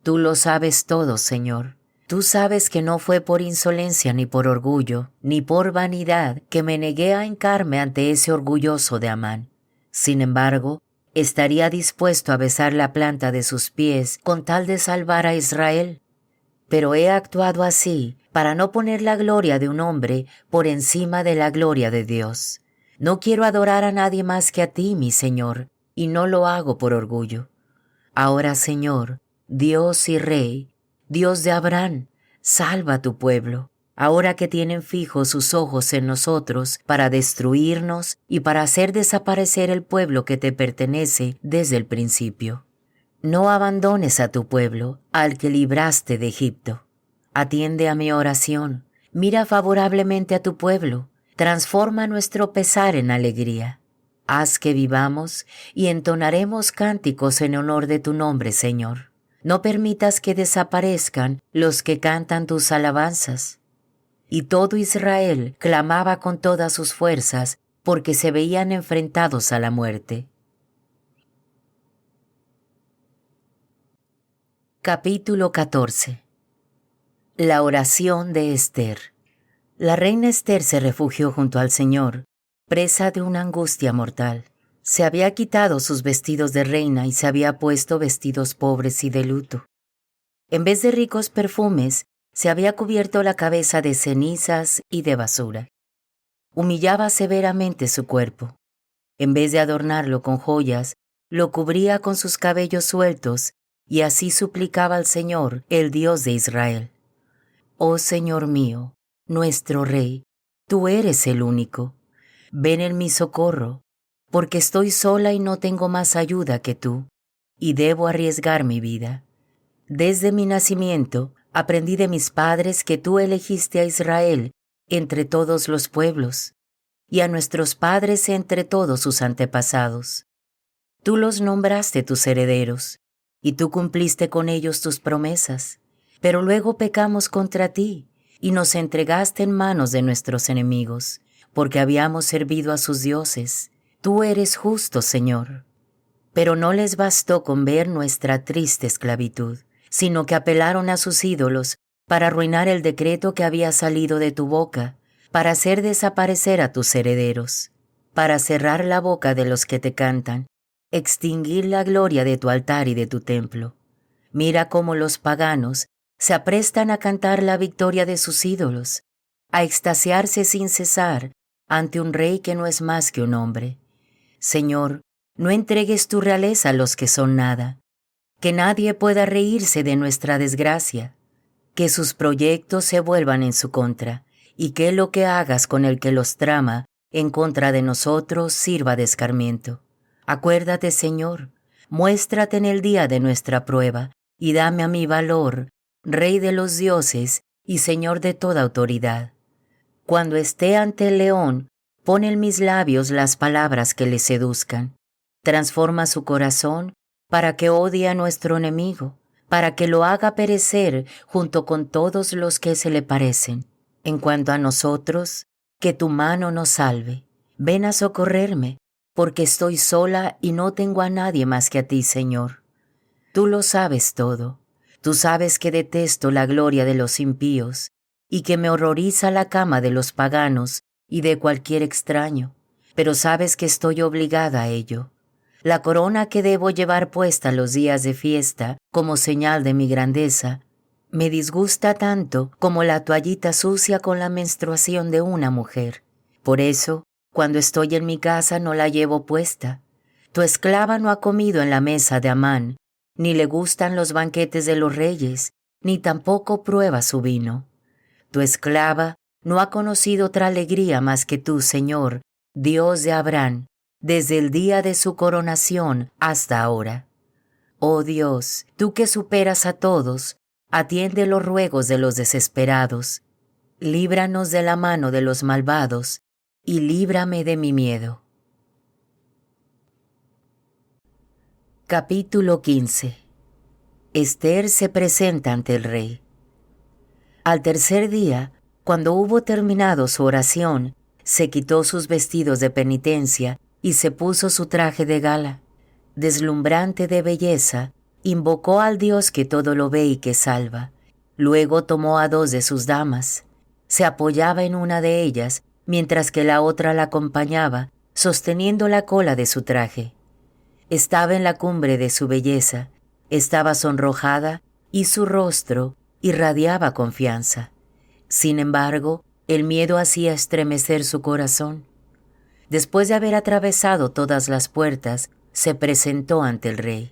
Tú lo sabes todo, Señor. Tú sabes que no fue por insolencia ni por orgullo, ni por vanidad que me negué a hincarme ante ese orgulloso de Amán. Sin embargo, estaría dispuesto a besar la planta de sus pies con tal de salvar a Israel. Pero he actuado así para no poner la gloria de un hombre por encima de la gloria de Dios. No quiero adorar a nadie más que a ti, mi Señor, y no lo hago por orgullo. Ahora, Señor, Dios y Rey, Dios de Abraham, salva a tu pueblo, ahora que tienen fijos sus ojos en nosotros para destruirnos y para hacer desaparecer el pueblo que te pertenece desde el principio. No abandones a tu pueblo, al que libraste de Egipto. Atiende a mi oración, mira favorablemente a tu pueblo, transforma nuestro pesar en alegría. Haz que vivamos y entonaremos cánticos en honor de tu nombre, Señor. No permitas que desaparezcan los que cantan tus alabanzas. Y todo Israel clamaba con todas sus fuerzas porque se veían enfrentados a la muerte. Capítulo 14. La oración de Ester. La reina Ester se refugió junto al Señor, presa de una angustia mortal. Se había quitado sus vestidos de reina y se había puesto vestidos pobres y de luto. En vez de ricos perfumes, se había cubierto la cabeza de cenizas y de basura. Humillaba severamente su cuerpo. En vez de adornarlo con joyas, lo cubría con sus cabellos sueltos y así suplicaba al Señor, el Dios de Israel. Oh Señor mío, nuestro Rey, tú eres el único. Ven en mi socorro, porque estoy sola y no tengo más ayuda que tú, y debo arriesgar mi vida. Desde mi nacimiento, Aprendí de mis padres que tú elegiste a Israel entre todos los pueblos, y a nuestros padres entre todos sus antepasados. Tú los nombraste tus herederos, y tú cumpliste con ellos tus promesas. Pero luego pecamos contra ti, y nos entregaste en manos de nuestros enemigos, porque habíamos servido a sus dioses. Tú eres justo, Señor. Pero no les bastó con ver nuestra triste esclavitud, sino que apelaron a sus ídolos para arruinar el decreto que había salido de tu boca, para hacer desaparecer a tus herederos, para cerrar la boca de los que te cantan, extinguir la gloria de tu altar y de tu templo. Mira cómo los paganos se aprestan a cantar la victoria de sus ídolos, a extasiarse sin cesar ante un rey que no es más que un hombre. Señor, no entregues tu realeza a los que son nada, que nadie pueda reírse de nuestra desgracia, que sus proyectos se vuelvan en su contra, y que lo que hagas con el que los trama en contra de nosotros sirva de escarmiento. Acuérdate, Señor, muéstrate en el día de nuestra prueba, y dame a mí valor, Rey de los dioses y Señor de toda autoridad. Cuando esté ante el león, pon en mis labios las palabras que le seduzcan. Transforma su corazón para que odie a nuestro enemigo, para que lo haga perecer junto con todos los que se le parecen. En cuanto a nosotros, que tu mano nos salve. Ven a socorrerme, porque estoy sola y no tengo a nadie más que a ti, Señor. Tú lo sabes todo. Tú sabes que detesto la gloria de los impíos y que me horroriza la cama de los paganos y de cualquier extraño, pero sabes que estoy obligada a ello. La corona que debo llevar puesta los días de fiesta como señal de mi grandeza me disgusta tanto como la toallita sucia con la menstruación de una mujer. Por eso, cuando estoy en mi casa no la llevo puesta. Tu esclava no ha comido en la mesa de Amán, ni le gustan los banquetes de los reyes, ni tampoco prueba su vino. Tu esclava no ha conocido otra alegría más que tú, Señor, Dios de Abraham, desde el día de su coronación hasta ahora. Oh Dios, tú que superas a todos, atiende los ruegos de los desesperados. Líbranos de la mano de los malvados, y líbrame de mi miedo. Capítulo 15. Ester se presenta ante el rey. Al tercer día, cuando hubo terminado su oración, se quitó sus vestidos de penitencia y se puso su traje de gala. Deslumbrante de belleza, invocó al Dios que todo lo ve y que salva. Luego tomó a 2 de sus damas. Se apoyaba en una de ellas, mientras que la otra la acompañaba, sosteniendo la cola de su traje. Estaba en la cumbre de su belleza, estaba sonrojada y su rostro irradiaba confianza. Sin embargo, el miedo hacía estremecer su corazón. Después de haber atravesado todas las puertas, se presentó ante el rey.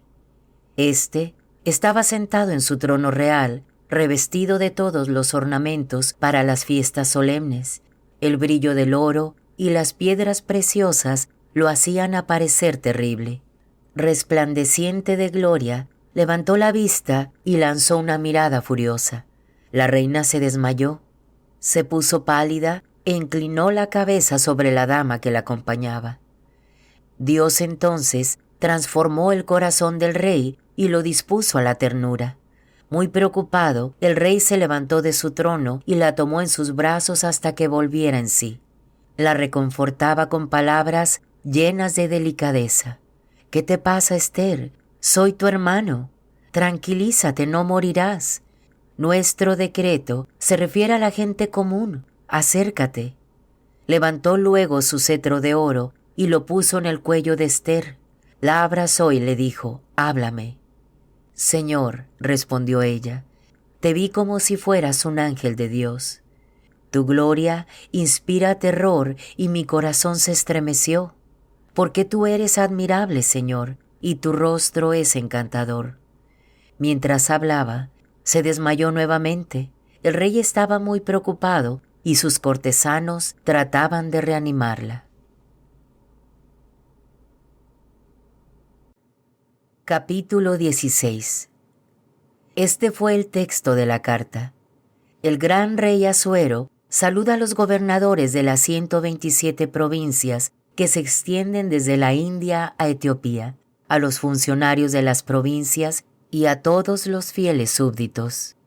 Este estaba sentado en su trono real, revestido de todos los ornamentos para las fiestas solemnes. El brillo del oro y las piedras preciosas lo hacían aparecer terrible. Resplandeciente de gloria, levantó la vista y lanzó una mirada furiosa. La reina se desmayó, se puso pálida e inclinó la cabeza sobre la dama que la acompañaba. Dios entonces transformó el corazón del rey y lo dispuso a la ternura. Muy preocupado, el rey se levantó de su trono y la tomó en sus brazos hasta que volviera en sí. La reconfortaba con palabras llenas de delicadeza. ¿Qué te pasa, Ester? Soy tu hermano. Tranquilízate, no morirás. Nuestro decreto se refiere a la gente común. Acércate. Levantó luego su cetro de oro y lo puso en el cuello de Ester. La abrazó y le dijo, háblame. Señor, respondió ella, te vi como si fueras un ángel de Dios. Tu gloria inspira terror y mi corazón se estremeció, porque tú eres admirable, Señor, y tu rostro es encantador. Mientras hablaba, se desmayó nuevamente. El rey estaba muy preocupado y sus cortesanos trataban de reanimarla. Capítulo 16. Este fue el texto de la carta. El gran rey Asuero saluda a los gobernadores de las 127 provincias que se extienden desde la India a Etiopía, a los funcionarios de las provincias y a todos los fieles súbditos.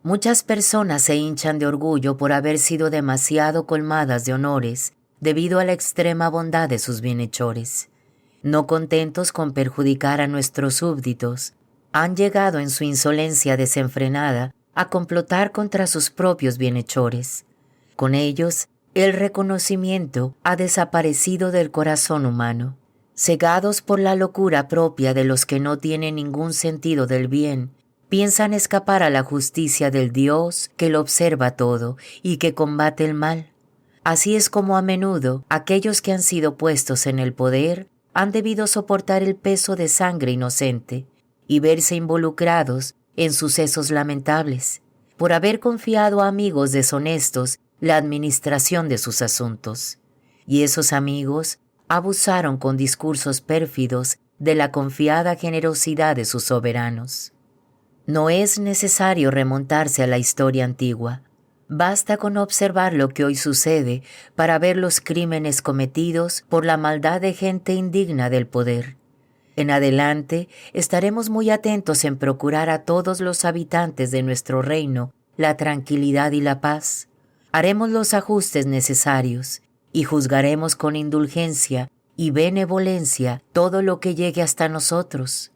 Muchas personas se hinchan de orgullo por haber sido demasiado colmadas de honores debido a la extrema bondad de sus bienhechores. No contentos con perjudicar a nuestros súbditos, han llegado en su insolencia desenfrenada a complotar contra sus propios bienhechores. Con ellos, el reconocimiento ha desaparecido del corazón humano. Cegados por la locura propia de los que no tienen ningún sentido del bien, piensan escapar a la justicia del Dios que lo observa todo y que combate el mal. Así es como a menudo aquellos que han sido puestos en el poder han debido soportar el peso de sangre inocente y verse involucrados en sucesos lamentables, por haber confiado a amigos deshonestos la administración de sus asuntos. Y esos amigos abusaron con discursos pérfidos de la confiada generosidad de sus soberanos. No es necesario remontarse a la historia antigua. Basta con observar lo que hoy sucede para ver los crímenes cometidos por la maldad de gente indigna del poder. En adelante estaremos muy atentos en procurar a todos los habitantes de nuestro reino la tranquilidad y la paz. Haremos los ajustes necesarios y juzgaremos con indulgencia y benevolencia todo lo que llegue hasta nosotros.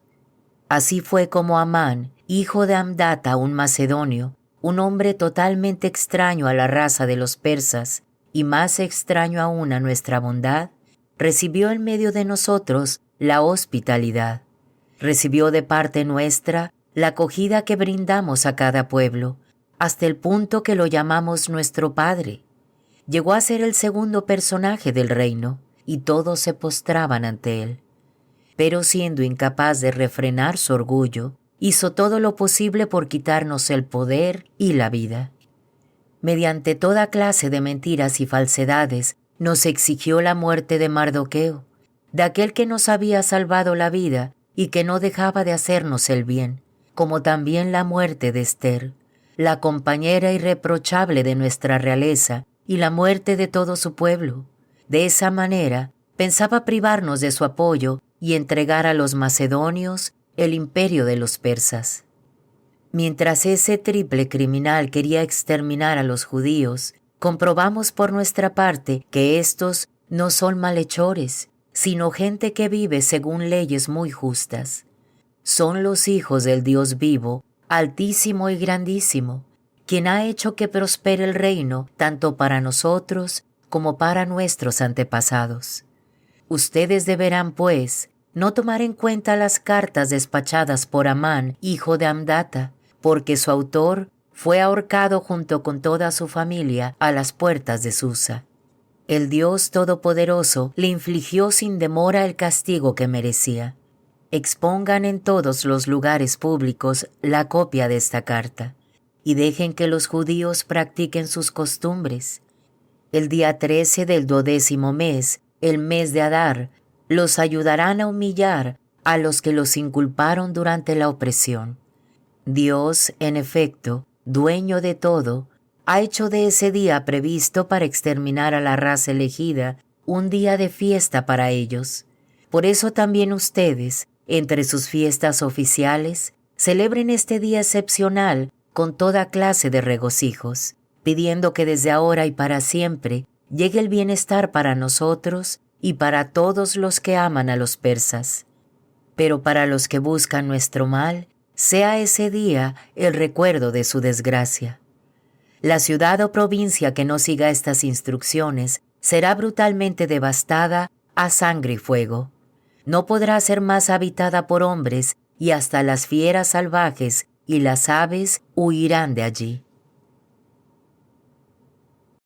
Así fue como Amán, hijo de Amdata, un macedonio, un hombre totalmente extraño a la raza de los persas y más extraño aún a nuestra bondad, recibió en medio de nosotros la hospitalidad. Recibió de parte nuestra la acogida que brindamos a cada pueblo, hasta el punto que lo llamamos nuestro Padre. Llegó a ser el segundo personaje del reino, y todos se postraban ante él. Pero siendo incapaz de refrenar su orgullo, hizo todo lo posible por quitarnos el poder y la vida. Mediante toda clase de mentiras y falsedades, nos exigió la muerte de Mardoqueo, de aquel que nos había salvado la vida y que no dejaba de hacernos el bien, como también la muerte de Esther, la compañera irreprochable de nuestra realeza y la muerte de todo su pueblo. De esa manera, pensaba privarnos de su apoyo y entregar a los macedonios el imperio de los persas. Mientras ese triple criminal quería exterminar a los judíos, comprobamos por nuestra parte que éstos no son malhechores, sino gente que vive según leyes muy justas. Son los hijos del Dios vivo, altísimo y grandísimo, quien ha hecho que prospere el reino tanto para nosotros como para nuestros antepasados. Ustedes deberán, pues, no tomar en cuenta las cartas despachadas por Amán, hijo de Amdata, porque su autor fue ahorcado junto con toda su familia a las puertas de Susa. El Dios Todopoderoso le infligió sin demora el castigo que merecía. Expongan en todos los lugares públicos la copia de esta carta y dejen que los judíos practiquen sus costumbres. El día 13 del 12º mes, el mes de Adar, los ayudarán a humillar a los que los inculparon durante la opresión. Dios, en efecto, dueño de todo, ha hecho de ese día previsto para exterminar a la raza elegida un día de fiesta para ellos. Por eso también ustedes, entre sus fiestas oficiales, celebren este día excepcional con toda clase de regocijos, pidiendo que desde ahora y para siempre llegue el bienestar para nosotros y para todos los que aman a los persas. Pero para los que buscan nuestro mal, sea ese día el recuerdo de su desgracia. La ciudad o provincia que no siga estas instrucciones será brutalmente devastada a sangre y fuego. No podrá ser más habitada por hombres y hasta las fieras salvajes y las aves huirán de allí.